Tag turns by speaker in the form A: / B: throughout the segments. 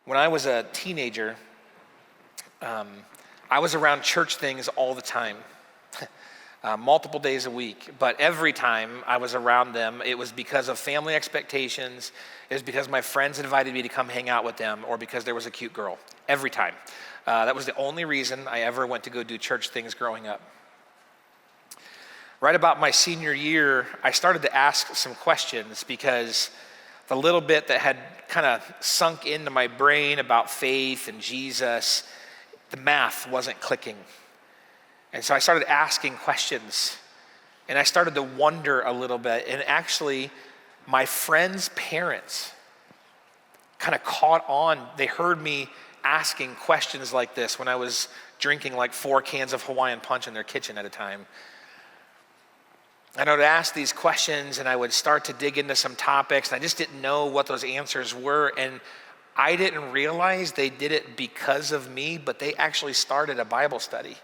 A: When I was a teenager, I was around church things all the time, multiple days a week. But every time I was around them, it was because of family expectations. It was because my friends invited me to come hang out with them, or because there was a cute girl. Every time. That was the only reason I ever went to go do church things growing up. Right about my senior year, I started to ask some questions because the little bit that had kind of sunk into my brain about faith and Jesus, the math wasn't clicking. And so I started asking questions, and I started to wonder a little bit. And actually, my friends' parents kind of caught on. They heard me asking questions like this when I was drinking like 4 cans of Hawaiian Punch in their kitchen at a time. And I would ask these questions, and I would start to dig into some topics, and I just didn't know what those answers were. And I didn't realize they did it because of me, but they actually started a Bible study.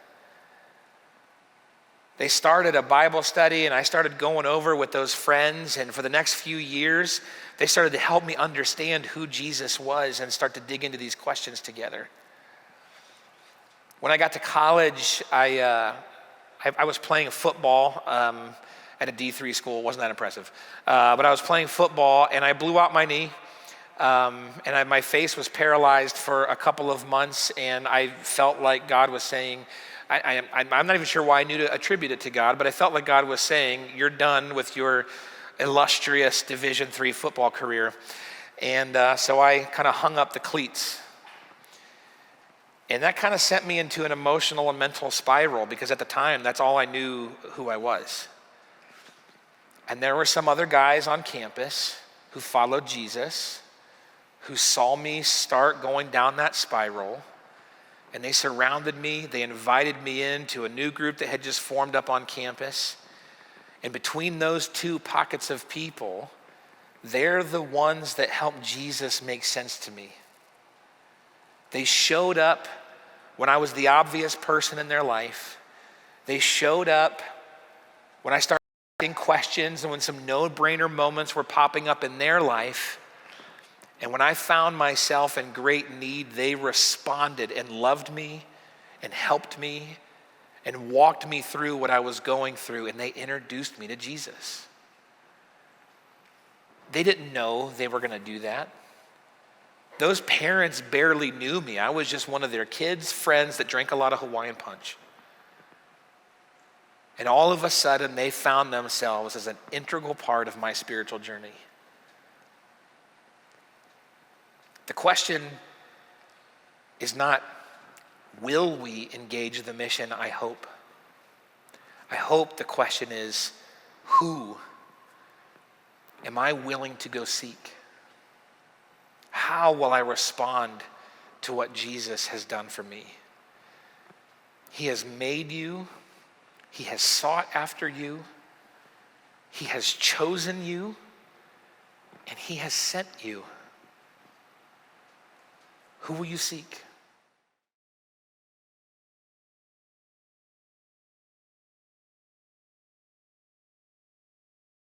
A: They started a Bible study, and I started going over with those friends, and for the next few years, they started to help me understand who Jesus was and start to dig into these questions together. When I got to college, I was playing football at a D3 school. It wasn't that impressive. But I was playing football, and I blew out my knee, and my face was paralyzed for a couple of months, and I felt like God was saying, I'm not even sure why I knew to attribute it to God, but I felt like God was saying, you're done with your illustrious Division III football career. And so I kind of hung up the cleats. And that kind of sent me into an emotional and mental spiral, because at the time, that's all I knew who I was. And there were some other guys on campus who followed Jesus, who saw me start going down that spiral, and they surrounded me. They invited me into a new group that had just formed up on campus. And between those two pockets of people, they're the ones that helped Jesus make sense to me. They showed up when I was the obvious person in their life. They showed up when I started asking questions and when some no-brainer moments were popping up in their life. And when I found myself in great need, they responded and loved me and helped me and walked me through what I was going through, and they introduced me to Jesus. They didn't know they were going to do that. Those parents barely knew me. I was just one of their kids' friends that drank a lot of Hawaiian Punch. And all of a sudden, they found themselves as an integral part of my spiritual journey. The question is not, will we engage the mission? I hope. I hope the question is, who am I willing to go seek? How will I respond to what Jesus has done for me? He has made you. He has sought after you. He has chosen you. And he has sent you. Who will you seek?